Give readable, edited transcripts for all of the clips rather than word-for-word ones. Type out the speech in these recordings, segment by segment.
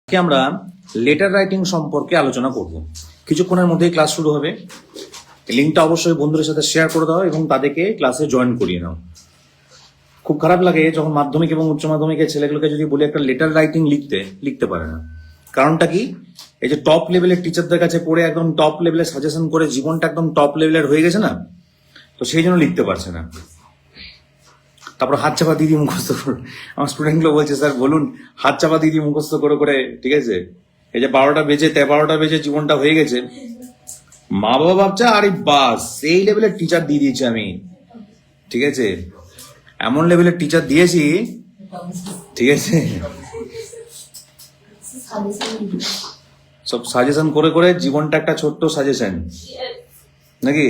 আজকে আমরা letter writing সম্পর্কে আলোচনা করব। কিছুক্ষণের মধ্যেই ক্লাস শুরু হবে। লিঙ্কটা অবশ্যই বন্ধুদের সাথে শেয়ার করে দাও এবং তাদেরকে ক্লাসে জয়েন করিয়ে নাও। খুব খারাপ লাগে যখন মাধ্যমিক এবং উচ্চ মাধ্যমিকের ছেলেগুলোকে যদি বলি একটা লেটার রাইটিং লিখতে পারে না। কারণটা কি? এই যে টপ লেভেলের টিচারদের কাছে পড়ে একদম টপ লেভেলে সাজেশন করে জীবনটা একদম টপ লেভেলের হয়ে গেছে না, তো সেই জন্য লিখতে পারছে না। তারপর হাত চাপা দিদি মুখস্থ করে, আমার স্টুডেন্টগুলো বলছে স্যার বলুন হাত চাপা দিদি মুখস্থ করে করে, ঠিক আছে, এই যে 12টা বেজে জীবনটা হয়ে গেছে। মা বাবা ভাবছে আরে বাস সেই লেভেলের টিচার দিয়ে দিয়েছি আমি, ঠিক আছে, এমন লেভেলের টিচার দিয়েছি, ঠিক আছে, সব সাজেশন করে করে জীবনটা একটা ছোট্ট সাজেশন নাকি।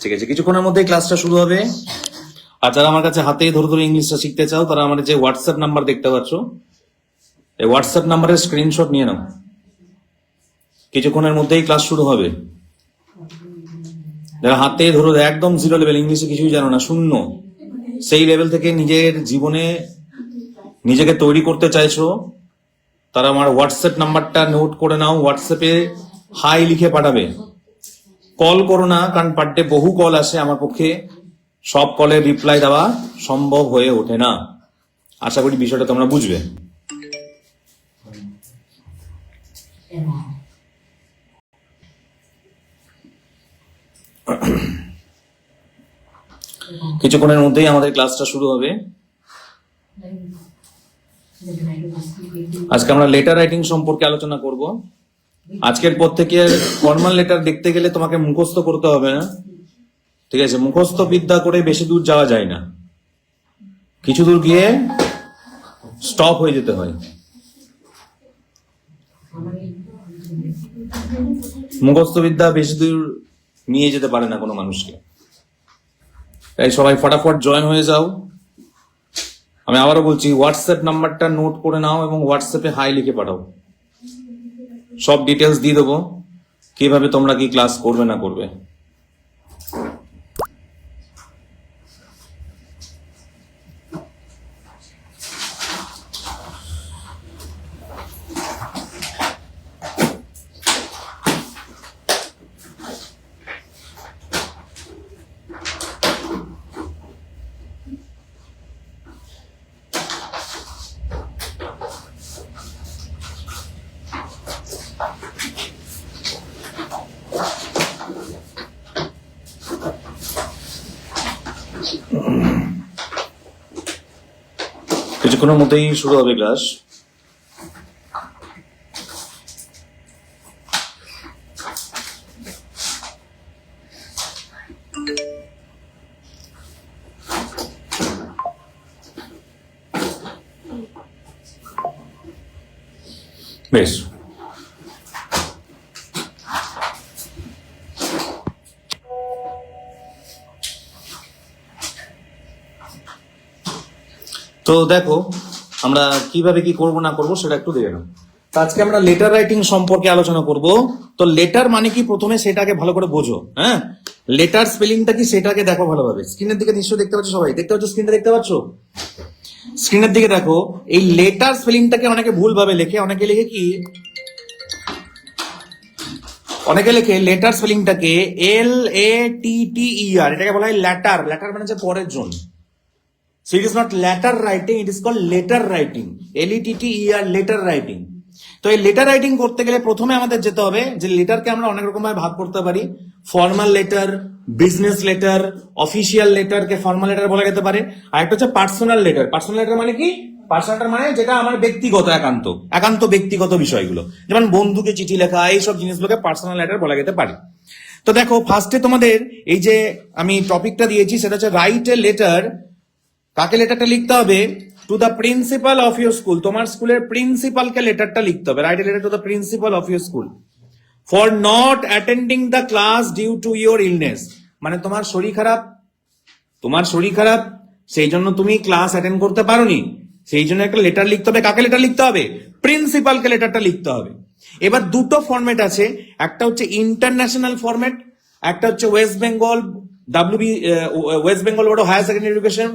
ঠিক আছে, কিছুক্ষণের মধ্যেই ক্লাসটা শুরু হবে। আর যারা আমার কাছে হাতেই ধরে ধরে ইংলিশটা শিখতে চাও তারা আমার যে হোয়াটসঅ্যাপ নাম্বার দেখতে পাচ্ছ, এই হোয়াটসঅ্যাপ নাম্বারের স্ক্রিনশট নিয়ে নাও। কিছুক্ষণের মধ্যেই ক্লাস শুরু হবে। যারা হাতে ধরো একদম জিরো লেভেল, ইংলিশে কিছুই জানো না, শূন্য, সেই লেভেল থেকে নিজের জীবনে নিজেকে তৈরি করতে চাইছো, তারা আমার হোয়াটসঅ্যাপ নাম্বারটা নোট করে নাও। হোয়াটসঅ্যাপে হাই লিখে পাঠাবে। কল করো না, কারণ পার ডে বহু কল আসে, আমার পক্ষে সব কলের রিপ্লাই দেওয়া সম্ভব হয়ে ওঠে না। আশা করি বিষয়টা তোমরা বুঝবে। কিছুক্ষণের মধ্যেই আমাদের ক্লাসটা শুরু হবে। আজকে আমরা লেটার রাইটিং সম্পর্কে আলোচনা করব। আজকের পর থেকে ফর্মাল লেটার দেখতে গেলে তোমাকে মুখস্থ করতে হবে না, ঠিক আছে। মুখস্থ বিদ্যা করে বেশি দূর যাওয়া যায় না, কিছু দূর গিয়ে স্টপ হয়ে যেতে হয়। মুখস্থ বিদ্যা বেশি দূর নিয়ে যেতে পারে না কোনো মানুষকে। তাই সবাই ফটাফট জয়েন হয়ে যাও। আমি আবারও বলছি, হোয়াটসঅ্যাপ নাম্বারটা নোট করে নাও এবং হোয়াটসঅ্যাপে হাই লিখে পাঠাও। সব ডিটেলস দিয়ে দেবো কিভাবে তোমরা কি ক্লাস করবে না করবে। কিছুক্ষণের মধ্যেই শুরু হবে ক্লাস। বেশ, তো দেখো আমরা কিভাবে কি করব না করব সেটা একটু দেখে নাও। আজকে আমরা লেটার রাইটিং সম্পর্কে আলোচনা করব। তো লেটার মানে কি প্রথমে সেটাকে ভালো করে বোঝো। হ্যাঁ, লেটার স্পেলিংটা কি সেটাকে দেখো ভালোভাবে। স্ক্রিনের দিকে নিশ্চয়ই দেখতে পাচ্ছ, সবাই দেখতে পাচ্ছ, স্ক্রিনটা দেখতে পাচ্ছ, স্ক্রিনের দিকে দেখো। এই লেটার স্পেলিংটাকে অনেকে ভুল ভাবে লেখে। অনেকে লেখে লেটার স্পেলিংটাকে LATTER, এটাকে বলা হয় ল্যাটার। ল্যাটার মানে হচ্ছে পরের জন্য। So it is not letter writing, it is called letter writing. LETTER, letter writing. তো এই লেটার রাইটিং করতে গেলে প্রথমে আমাদের যেতে হবে যে লেটারকে আমরা অনেক রকম ভাবে ভাগ করতে পারি। Formal letter, business letter, official লেটারকে ফর্মাল লেটার বলা যেতে পারে। আর একটা হচ্ছে পার্সোনাল লেটার। পার্সোনাল লেটার মানে কি? পার্সোনাল লেটার মানে যেটা আমার ব্যক্তিগত, একান্ত ব্যক্তিগত বিষয়গুলো, যেমন বন্ধুকে চিঠি লেখা, এইসব জিনিসগুলোকে পার্সোনাল লেটার বলা যেতে পারে। তো দেখো ফার্স্টে তোমাদের এই যে আমি টপিকটা দিয়েছি সেটা হচ্ছে রাইট এ লেটার। কাকে লেটারটা লিখতে হবে? To the principal of your school. তোমার স্কুলের প্রিন্সিপালকে লেটারটা লিখতে হবে। Write a letter to the principal of your school for not attending the class due to your illness. মানে তোমার শরীর খারাপ, সেই জন্য তুমি ক্লাস অ্যাটেন্ড করতে পারোনি, সেই জন্য একটা লেটার লিখতে হবে। কাকে লেটার লিখতে হবে? প্রিন্সিপালকে লেটারটা লিখতে হবে। এবার দুটো ফরম্যাট আছে, একটা হচ্ছে ইন্টারন্যাশনাল ফরম্যাট, একটা হচ্ছে West Bengal WB West Bengal board of higher secondary education,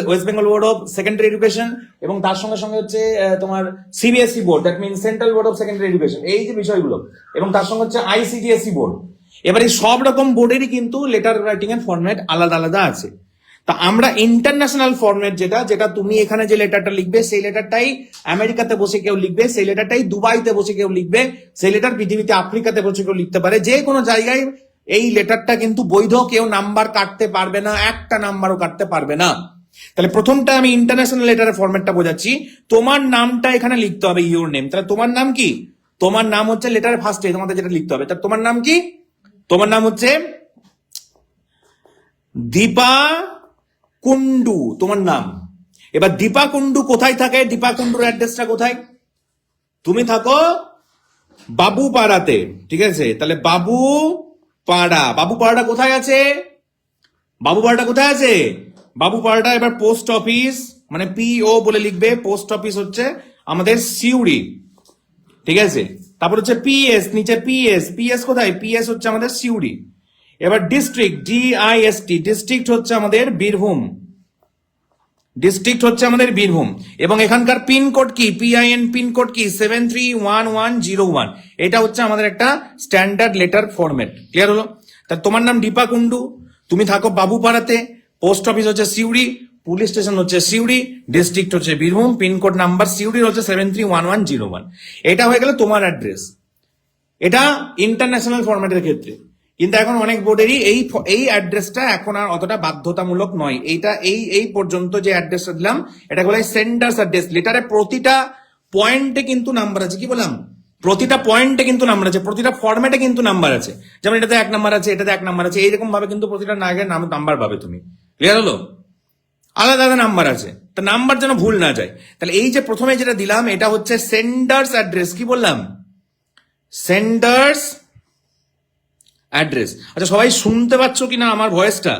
West Bengal board of secondary education, এবং তার সঙ্গে সঙ্গে হচ্ছে তোমার CBSE board, that mean central board of secondary education, এই যে বিষয়গুলো, এবং তার সঙ্গে হচ্ছে ICTSE বোর্ড। এবার এই সব রকম বোর্ডেরই কিন্তু লেটার রাইটিং এর ফরম্যাট আলাদা আলাদা আছে। তা আমরা ইন্টারন্যাশনাল ফরম্যাট যেটা তুমি এখানে যে লেটারটা লিখবে সেই লেটারটাই আমেরিকাতে বসে কেউ লিখবে, সেই লেটারটাই দুবাইতে বসে কেউ লিখবে, সেই লেটার পৃথিবীতে আফ্রিকাতে বসে কেউ লিখতে পারে, যে কোনো জায়গায় এই লেটারটা কিন্তু বৈধ, কেউ নাম্বার কাটতে পারবে না, একটা নাম্বারও কাটতে পারবে না। তাহলে প্রথমটা আমি ইন্টারন্যাশনাল লেটারের ফরম্যাটটা বোঝাচ্ছি। তোমার নামটা এখানে লিখতে হবে, ইউর নেম। তাহলে তোমার নাম কি? তোমার নাম হচ্ছে লেটারের ফার্স্টে তোমাদের যেটা লিখতে হবে। তাহলে তোমার নাম কি? তোমার নাম হচ্ছে দীপা কুন্ডু, তোমার নাম। এবার দীপা কুন্ডু কোথায় থাকে? দীপা কুন্ডুর অ্যাড্রেসটা কোথায়? তুমি থাকো বাবুপাড়াতে, ঠিক আছে? তাহলে বাবুপাড়াটা কোথায় আছে? বাবুপাড়াটা কোথায় আছে? বাবুপাড়াটা এবার পোস্ট অফিস, মানে PO বলে লিখবে। পোস্ট অফিস হচ্ছে আমাদের সিউড়ি, ঠিক আছে? তারপর হচ্ছে PS, নিচে PS কোথায়? PS হচ্ছে আমাদের সিউড়ি। এবার ডিস্ট্রিক্ট, DIST, ডিস্ট্রিক্ট হচ্ছে আমাদের বীরভূম, ডিস্ট্রিক্ট হচ্ছে আমাদের বীরভূম। এবং এখানকার পিনকোড কি? PIN পিনকোড কি? 731101। এটা হচ্ছে আমাদের একটা স্ট্যান্ডার্ড লেটার ফরম্যাট। ক্লিয়ার হলো? তা তোমার নাম দীপা কুন্ডু, তুমি থাকো বাবুপাড়াতে, পোস্ট অফিস হচ্ছে সিউড়ি, পুলিশ স্টেশন হচ্ছে সিউড়ি, ডিস্ট্রিক্ট হচ্ছে বীরভূম, পিনকোড নাম্বার সিউড়ির হচ্ছে 731101। এটা হয়ে গেল তোমার অ্যাড্রেস। এটা ইন্টারন্যাশনাল ফরম্যাটের ক্ষেত্রে। কিন্তু এখন অনেক বোর্ডেরই এই অ্যাড্রেসটা এখন আর অতটা বাধ্যতামূলক নয়। এইটা এই পর্যন্ত যে অ্যাড্রেসটা দিলাম এটা বলে সেন্ডার্স অ্যাড্রেস। লেটারে প্রতিটা পয়েন্টে কিন্তু নাম্বার আছে। কি বললাম? প্রতিটা পয়েন্টে কিন্তু নাম্বার আছে, প্রতিটা ফরম্যাটে কিন্তু নাম্বার আছে। যেমন এটাতে 1 নাম্বার আছে, এটাতে 1 নাম্বার আছে, এইরকম ভাবে কিন্তু প্রতিটা নাগের নাম্বার পাবে তুমি। ক্লিয়ার হলো? আলাদা আলাদা নাম্বার আছে, তা নাম্বার যেন ভুল না যায়। তাহলে এই যে প্রথমে যেটা দিলাম এটা হচ্ছে সেন্ডার্স অ্যাড্রেস। কি বললাম? Senders address. আচ্ছা, সবাই শুনতে পাচ্ছ কিনা আমার ভয়েসটা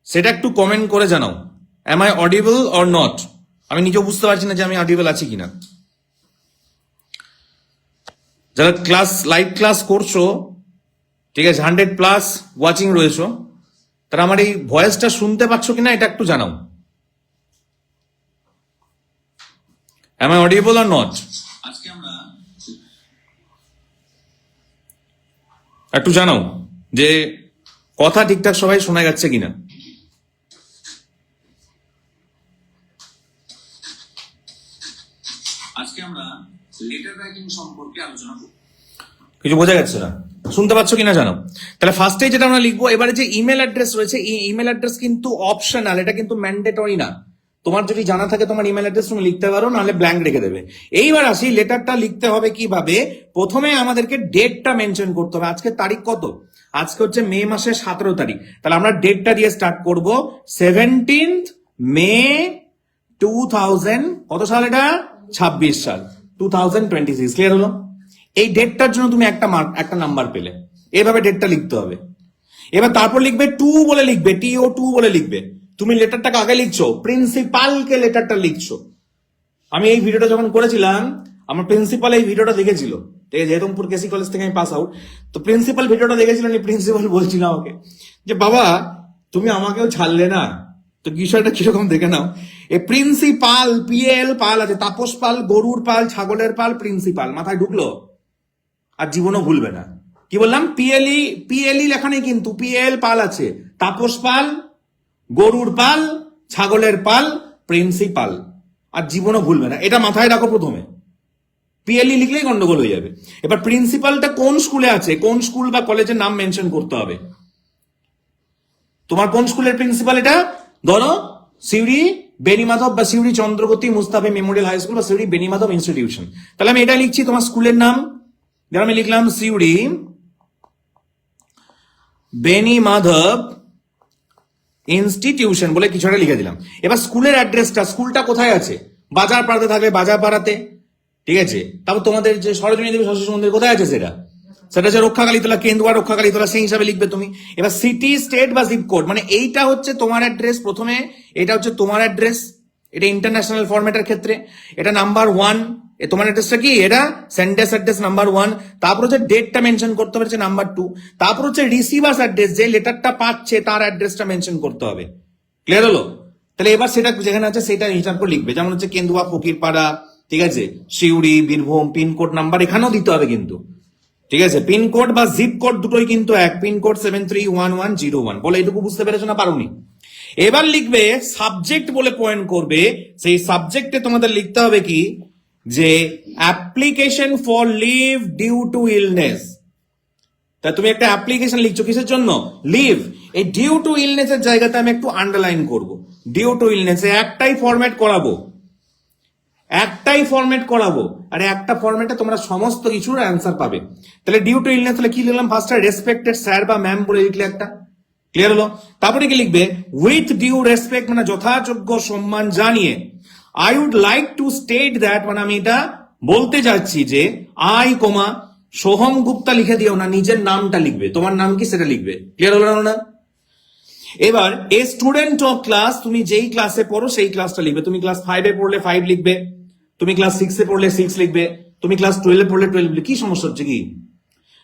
সেটা একটু কমেন্ট করে জানাও। Am I audible or not? আমি নিজেও বুঝতে পারছি না যে আমি অডিবল আছি কিনা। যারা লাইভ ক্লাস করছো, ঠিক আছে, 100+ ওয়াচিং রয়েছো, তারা আমার এই ভয়েসটা শুনতে পাচ্ছ কিনা এটা একটু জানাও। Am I audible or not? আজকে আমরা একটু জানাও যে কথা ঠিকঠাক সবাই শোনা যাচ্ছে কিনা। আজকে আমরা লেটার রাইটিং সম্পর্কে আলোচনা করব। কিছু বোঝা যাচ্ছে না? শুনতে পাচ্ছ কিনা জানাও। তাহলে ফার্স্টে যেটা আমরা লিখবো, এবারে যে ইমেল অ্যাড্রেস রয়েছে, এই ইমেল অ্যাড্রেস কিন্তু অপশনাল, এটা কিন্তু ম্যান্ডেটরি না। তোমার যদি জানা থাকে তোমার ইমেল অ্যাড্রেস তুমি লিখতে পারো, নাহলে ব্ল্যাঙ্ক রেখে দেবে। এইবার আসি, লেটারটা লিখতে হবে কিভাবে। প্রথমে আমাদেরকে ডেটটা মেনশন করতে হবে। আজকে তারিখ কত? আজকে হচ্ছে মে মাসের 17 তারিখ। তাহলে আমরা ডেটটা দিয়ে স্টার্ট করব। 17th মে 2000, কত সাল এটা? 26 সাল, 2026। ক্লিয়ার হলো? এই ডেটটার জন্য তুমি একটা নাম্বার পেলে। এভাবে ডেটটা লিখতে হবে। এবার তারপর লিখবে টু বলে লিখবে, TO2 বলে লিখবে। তুমি লেটারটাকে আগে লিখছো, প্রিন্সিপালকে লেটারটা লিখছো। আমি এই ভিডিওটা যখন করেছিলাম, আমার প্রিন্সিপাল এই ভিডিওটা দেখেছিল। যেহেতুমপুর কেসি কলেজ থেকে আমি পাস আউট, তো প্রিন্সিপাল ভিডিওটা দেখেছিলেন। প্রিন্সিপাল বলছিল আমাকে যে বাবা তুমি আমাকেও ছাড়লে না, তো বিষয়টা কিরকম দেখে নাও। এ প্রিন্সিপাল, PL পাল আছে, তাপস পাল, গরুর পাল, ছাগলের পাল, প্রিন্সিপাল মাথায় ঢুকলো? আর জীবনও ভুলবে না। কি বললাম? PLE লেখা নেই কিন্তু, PL পাল আছে, তাপস পাল, গরুর পাল, ছাগলের পাল, প্রিন্সিপাল। আর জীবনও ভুলবে না, এটা মাথায় রাখো। প্রথমে PLE লিখলেই গন্ডগোল হয়ে যাবে। এবার প্রিন্সিপালটা কোন স্কুলে আছে, কোন স্কুল বা কলেজের নাম মেনশন করতে হবে। তোমার কোন স্কুলের প্রিন্সিপাল? এটা ধরো সিউড়ি বেনিমাধব বা Suri Chandrabati Mustafa memorial high school বা সিউড়ি বেনিমাধব ইনস্টিটিউশন। তাহলে আমি এটা লিখছি তোমার স্কুলের নাম। যেমন আমি লিখলাম সিউড়ি বেনিমাধব ইনস্টিটিউশন বলে কিছু একটা লিখে দিলাম। এবার স্কুলের অ্যাড্রেসটা, স্কুলটা কোথায় আছে? বাজার পাড়াতে থাকবে, বাজার পাড়াতে, ঠিক আছে। তারপর তোমাদের যে সরোজিনী দেবী সরস্বতী মন্দির কোথায় আছে সেটা হচ্ছে রক্ষাকালীতলা, কেন্দুয়া রক্ষাকালীতলা, সেই হিসাবে লিখবে তুমি। এবার সিটি, স্টেট বা জিপ কোড, মানে এইটা হচ্ছে তোমার অ্যাড্রেস। প্রথমে এটা হচ্ছে তোমার অ্যাড্রেস, এটা ইন্টারন্যাশনাল ফরম্যাটের ক্ষেত্রে। এটা নাম্বার 1, তোমার অ্যাড্রেসটা কি? এটা সেন্ডার্স অ্যাড্রেস নাম্বার 1। তারপর হচ্ছে ডেটটা মেনশন করতে হবে, নাম্বার 2। তারপর হচ্ছে রিসিভার্স অ্যাড্রেস, যে লেটারটা পাচ্ছে তার অ্যাড্রেসটা মেনশন করতে হবে। ক্লিয়ার হলো? তাহলে এবার সেটা যেখানে আছে সেটা হিসাব করে লিখবে, যেমন হচ্ছে কেন্দুয়া, ফকিরপাড়া, ঠিক আছে, সিউড়ি, বীরভূম, পিনকোড নাম্বার এখানেও দিতে হবে কিন্তু, ঠিক আছে। পিনকোড বা জিপ কোড দুটোই কিন্তু এক, পিনকোড 731101। বলে এটুকু বুঝতে পেরেছো না পারোনি? এবার লিখবে সাবজেক্ট বলে পয়েন্ট করবে, সেই সাবজেক্টে তোমাদের লিখতে হবে কি, যে application for leave due to illness. তা তুমি একটা অ্যাপ্লিকেশন লিখছো কিসের জন্য? লিভ। এই ডিউ টু ইলনেস এর জায়গাতে আমি একটু আন্ডারলাইন করব, ডিউ টু ইলনেস একটাই ফরম্যাট করাবো, একটাই ফরম্যাট করাবো, আর একটা ফরম্যাটে তোমরা সমস্ত কিছুর অ্যান্সার পাবে। তাহলে ডিউ টু ইলনেস তাহলে কি লিখলাম? ফার্স্টে রেসপেক্টেড স্যার বা ম্যাম বলে লিখলে একটা, ক্লিয়ার হলো? তারপরে কি লিখবে? উইথ ডিউ রেসপেক্ট মানে যথাযোগ্য সম্মান জানিয়ে, I would like to state that মানে আমি এটা বলতে যাচ্ছি যে আই কমা সোহম গুপ্তা লিখে দিও না, নিজের নামটা লিখবে, তোমার নাম কি সেটা লিখবে। ক্লিয়ার হলো না? এবার এ স্টুডেন্ট অফ ক্লাস, তুমি যেই ক্লাসে পড়ো সেই ক্লাসটা লিখবে। তুমি ক্লাস 5-এ পড়লে 5 লিখবে, তুমি ক্লাস 6-এ পড়লে 6 লিখবে, তুমি ক্লাস 12-এ পড়লে 12 লিখবে। কি সমস্যা হচ্ছে কি?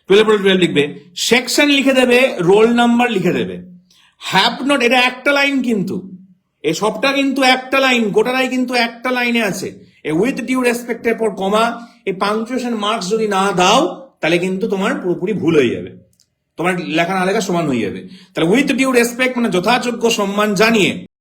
12-এ পড়লে 12 লিখবে। সেকশন লিখে দেবে, রোল নাম্বার লিখে দেবে। হ্যাভ নট, এটা একটা লাইন কিন্তু, এই সবটা কিন্তু একটা লাইন, গোটাটাই কিন্তু একটা লাইনে আছে। এই উইথ ডিউ রেসপেক্টের পর কমা, এই পাংচুয়েশন মার্কস যদি না দাও তাহলে কিন্তু তোমার পুরোপুরি ভুল হয়ে যাবে, তোমার লেখা না লেখা সমান হয়ে যাবে। তাহলে উইথ ডিউ রেসপেক্ট মানে যথাযোগ্য সম্মান জানিয়ে